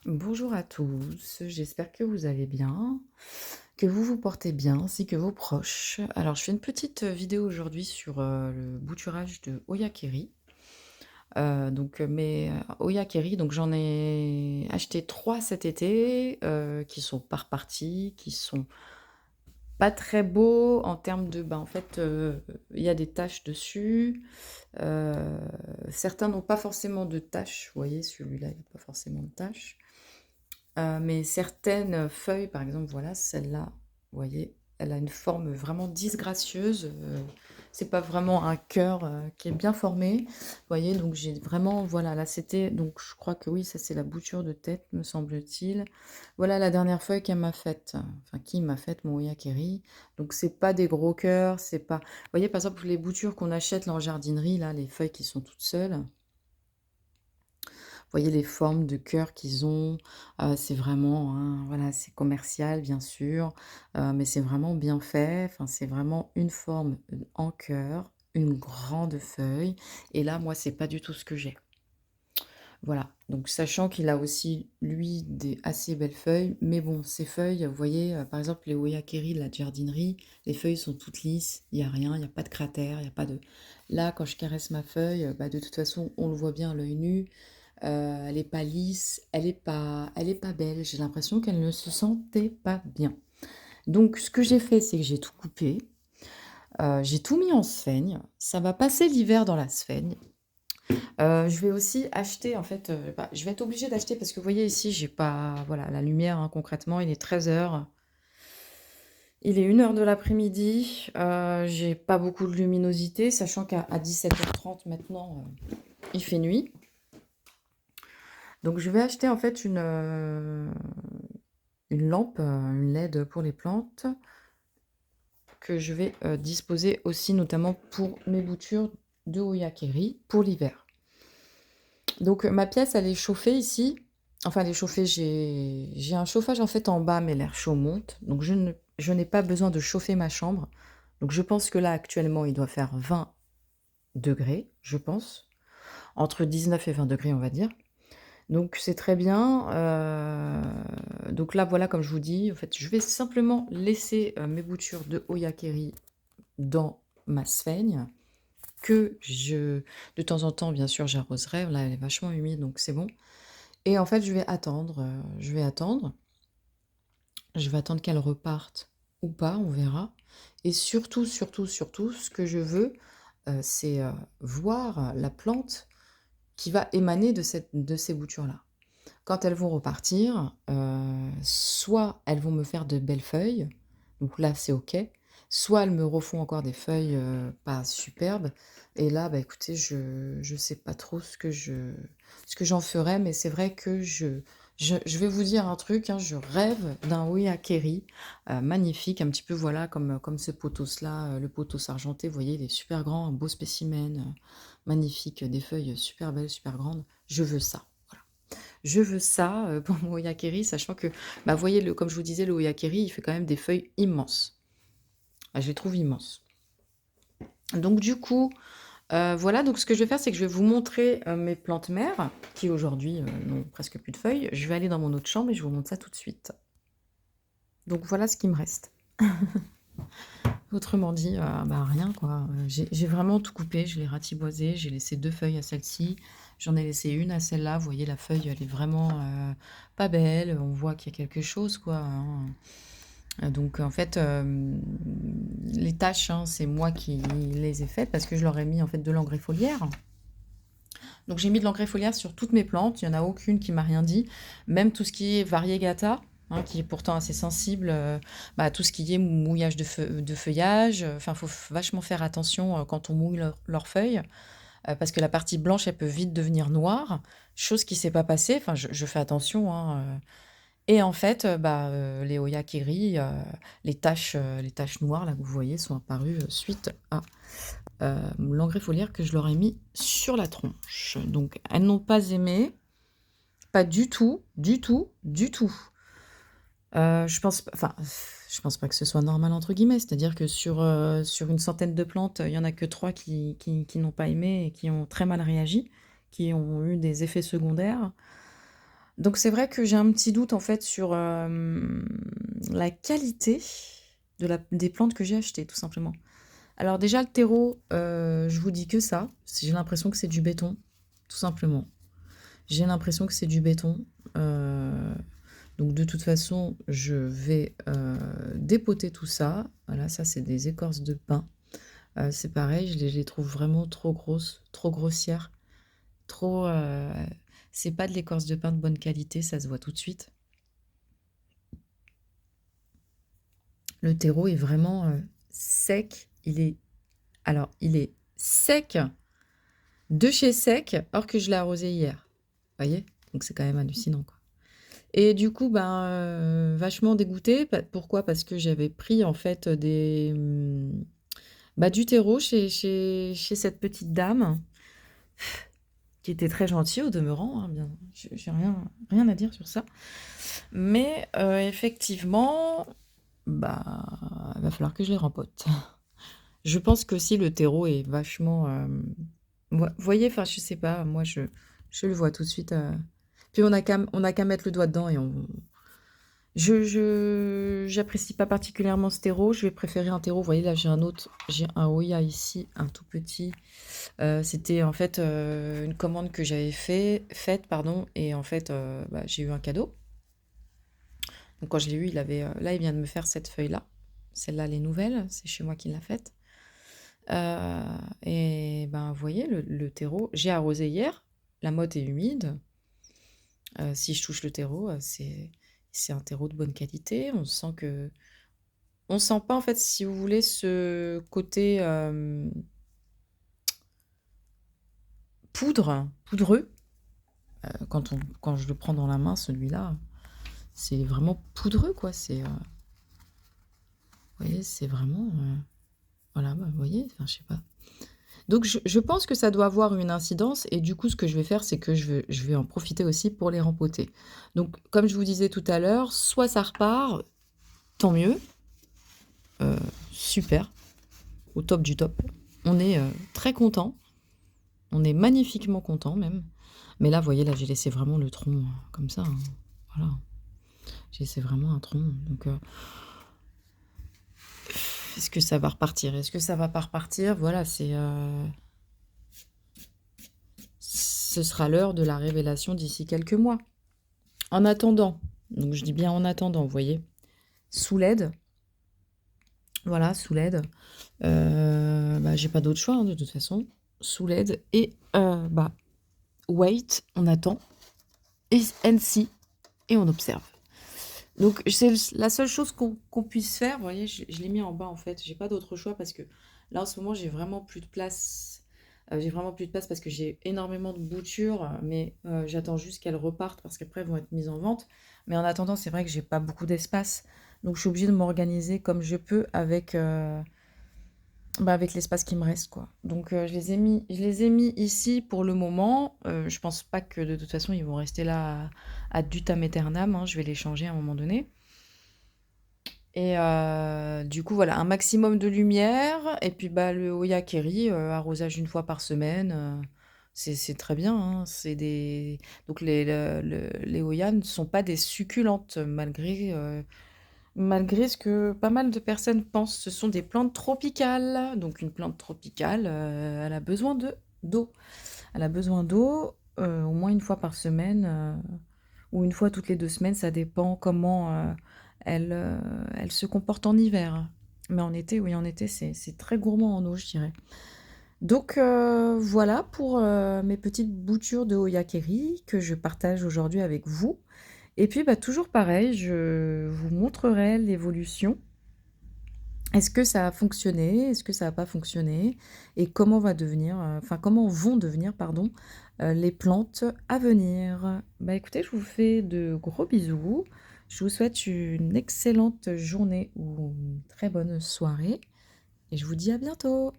Bonjour à tous, j'espère que vous allez bien, que vous vous portez bien, ainsi que vos proches. Alors, je fais une petite vidéo aujourd'hui sur le bouturage de Oyakeri. Mes Oyakeri, donc j'en ai acheté 3 cet été, qui sont pas repartis, qui sont pas très beaux en termes de, en fait, il y a des taches dessus. euh, Certains n'ont pas forcément de taches, vous voyez, celui-là, il n'a pas forcément de taches. Mais certaines feuilles, par exemple, voilà, celle-là, vous voyez, elle a une forme vraiment disgracieuse, c'est pas vraiment un cœur, qui est bien formé. Vous voyez? Donc j'ai vraiment voilà, là, c'était donc je crois que oui, ça, c'est la bouture de tête, me semble-t-il. Voilà la dernière feuille qu'elle m'a faite, enfin qui m'a faite, mon Oyakeri. Donc c'est pas des gros cœurs, c'est pas vous voyez, par exemple, les boutures qu'on achète là en jardinerie, là, les feuilles qui sont toutes seules, voyez les formes de cœur qu'ils ont, c'est vraiment, voilà, c'est commercial bien sûr, mais c'est vraiment bien fait. Enfin, c'est vraiment une forme, en cœur, une grande feuille et là, moi, c'est pas du tout ce que j'ai. Voilà, donc sachant qu'il a aussi, lui, des assez belles feuilles, mais bon, ces feuilles, vous voyez, par exemple, les Oyakeri de la jardinerie, les feuilles sont toutes lisses, il y a rien, il y a pas de cratère, il y a pas de là, quand je caresse ma feuille, de toute façon, on le voit bien à l'œil nu. Elle est pas lisse, elle est pas belle. J'ai l'impression qu'elle ne se sentait pas bien. Donc ce que j'ai fait, c'est que j'ai tout coupé, j'ai tout mis en sphaigne. Ça va passer l'hiver dans la sphaigne. Je vais aussi acheter en fait, je vais être obligée d'acheter parce que vous voyez ici, j'ai pas voilà la lumière, concrètement, il est 13 h. Il est 1 h de l'après-midi, j'ai pas beaucoup de luminosité, sachant qu'à 17 h 30 maintenant, il fait nuit. Donc je vais acheter en fait une lampe, une LED pour les plantes, que je vais disposer aussi notamment pour mes boutures de Oyakeri pour l'hiver. Donc ma pièce, elle est chauffée ici. Enfin, elle est chauffée, j'ai un chauffage en fait en bas, mais l'air chaud monte. Donc je n'ai pas besoin de chauffer ma chambre. Donc je pense que là, actuellement, il doit faire 20 degrés, je pense. Entre 19 et 20 degrés, on va dire. Donc c'est très bien, donc là, voilà, comme je vous dis, en fait, je vais simplement laisser, mes boutures de Oyakeri dans ma sphaigne que je de temps en temps, bien sûr, j'arroserai. Là, elle est vachement humide, donc c'est bon et en fait, je vais attendre qu'elle reparte ou pas, on verra et surtout, surtout, surtout, ce que je veux, c'est, voir la plante qui va émaner de ces boutures-là. Quand elles vont repartir, soit elles vont me faire de belles feuilles, donc là c'est OK, soit elles me refont encore des feuilles, pas superbes et là, écoutez, je sais pas trop ce que j'en ferai, mais c'est vrai que je vais vous dire un truc, je rêve d'un Oyakeri, magnifique, un petit peu, voilà, comme ce pothos-là, le pothos argenté, vous voyez, il est super grand, un beau spécimen, magnifique, des feuilles super belles, super grandes. Je veux ça. Je veux ça, pour mon Oyakeri, sachant que, vous voyez, comme je vous disais, le Oyakeri, il fait quand même des feuilles immenses. Ah, je les trouve immenses. Donc du coup, voilà, donc ce que je vais faire, c'est que je vais vous montrer, mes plantes mères, qui aujourd'hui, n'ont presque plus de feuilles. Je vais aller dans mon autre chambre et je vous montre ça tout de suite. Donc voilà ce qui me reste. Autrement dit, rien quoi, j'ai vraiment tout coupé, je l'ai ratiboisé, j'ai laissé 2 feuilles à celle-ci, j'en ai laissé une à celle-là. Vous voyez, la feuille, elle est vraiment, pas belle, on voit qu'il y a quelque chose quoi, donc en fait, les taches, c'est moi qui les ai faites parce que je leur ai mis en fait de l'engrais foliaire. Donc j'ai mis de l'engrais foliaire sur toutes mes plantes, il y en a aucune qui m'a rien dit, même tout ce qui est variegata, qui est pourtant assez sensible, tout ce qui est mouillage de feuillage, enfin, faut vachement faire attention, quand on mouille leurs feuilles, parce que la partie blanche, elle peut vite devenir noire, chose qui s'est pas passée. Enfin, je fais attention, et en fait, les Oyakeri, les taches noires là que vous voyez sont apparues, suite à l'engrais foliaire que je leur ai mis sur la tronche. Donc elles n'ont pas aimé, pas du tout, du tout, du tout. Je pense pas que ce soit normal entre guillemets, c'est-à-dire que sur une centaine de plantes, il y en a que 3 qui n'ont pas aimé et qui ont très mal réagi, qui ont eu des effets secondaires. Donc c'est vrai que j'ai un petit doute en fait sur, la qualité des plantes que j'ai achetées, tout simplement. Alors déjà le terreau, je vous dis que ça, j'ai l'impression que c'est du béton, tout simplement. J'ai l'impression que c'est du béton, donc de toute façon, je vais, dépoter tout ça. Voilà, ça c'est des écorces de pin. C'est pareil, je les trouve vraiment trop grosses, trop grossières, trop, c'est pas de l'écorce de pin de bonne qualité, ça se voit tout de suite. Le terreau est vraiment, sec. Il est sec, de chez sec, or que je l'ai arrosé hier. Vous voyez? Donc c'est quand même hallucinant, quoi. Et du coup, ben, vachement dégoûtée. Pourquoi? Parce que j'avais pris en fait bah, du terreau chez cette petite dame, qui était très gentille au demeurant, hein, bien. J'ai rien à dire sur ça. Mais effectivement, bah, il va falloir que je les rempote. Je pense qu'aussi le terreau est vachement. Vous voyez, enfin, je sais pas, moi je le vois tout de suite. Puis on a qu'à mettre le doigt dedans et j'apprécie pas particulièrement ce terreau. Je vais préférer un terreau. Vous voyez, là, j'ai un Oya ici, un tout petit. C'était en fait une commande que j'avais faite, pardon, et en fait, bah, j'ai eu un cadeau. Donc quand je l'ai eu, là, il vient de me faire cette feuille-là. Celle-là, les nouvelles, c'est chez moi qu'il l'a faite. Et ben, vous voyez, le terreau, j'ai arrosé hier. La motte est humide. Si je touche le terreau, c'est un terreau de bonne qualité. On sent pas en fait, si vous voulez, ce côté poudreux. Quand je le prends dans la main, celui-là, c'est vraiment poudreux, quoi. Vous voyez, c'est vraiment, voilà, bah, vous voyez, enfin, je sais pas. Donc je pense que ça doit avoir une incidence et du coup, ce que je vais faire, c'est que je vais en profiter aussi pour les rempoter. Donc comme je vous disais tout à l'heure, soit ça repart, tant mieux, super, au top du top. On est, très content, on est magnifiquement content même. Mais là, vous voyez, là, j'ai laissé vraiment le tronc, comme ça, hein, voilà. J'ai laissé vraiment un tronc, donc est-ce que ça va repartir? Est-ce que ça va pas repartir? Voilà, ce sera l'heure de la révélation d'ici quelques mois. En attendant, donc je dis bien en attendant, vous voyez, sous LED, voilà, sous LED, bah, j'ai pas d'autre choix, hein, de toute façon, sous LED et bah, wait, on attend, and see, et on observe. Donc c'est la seule chose qu'on puisse faire, vous voyez, je l'ai mis en bas en fait, j'ai pas d'autre choix parce que là en ce moment j'ai vraiment plus de place. J'ai vraiment plus de place parce que j'ai énormément de boutures, mais j'attends juste qu'elles repartent parce qu'après elles vont être mises en vente. Mais en attendant, c'est vrai que j'ai pas beaucoup d'espace, donc je suis obligée de m'organiser comme je peux avec, bah, avec l'espace qui me reste, quoi. Donc je les ai mis ici pour le moment. Je pense pas que de toute façon ils vont rester là ad vitam aeternam, hein. Je vais les changer à un moment donné. Et du coup, voilà, un maximum de lumière. Et puis, bah, le Oyakeri, arrosage une fois par semaine, c'est très bien, hein. Donc, les Oyas ne sont pas des succulentes, malgré ce que pas mal de personnes pensent. Ce sont des plantes tropicales. Donc, une plante tropicale, elle a besoin d'eau. Elle a besoin d'eau, au moins une fois par semaine, ou une fois toutes les 2 semaines, ça dépend comment elle, elle se comporte en hiver. Mais en été, oui, en été, c'est très gourmand en eau, je dirais. Donc voilà pour mes petites boutures de Oyakeri que je partage aujourd'hui avec vous. Et puis bah, toujours pareil, je vous montrerai l'évolution. Est-ce que ça a fonctionné? Est-ce que ça n'a pas fonctionné? Et comment vont devenir, pardon, les plantes à venir? Bah écoutez, je vous fais de gros bisous. Je vous souhaite une excellente journée ou une très bonne soirée. Et je vous dis à bientôt.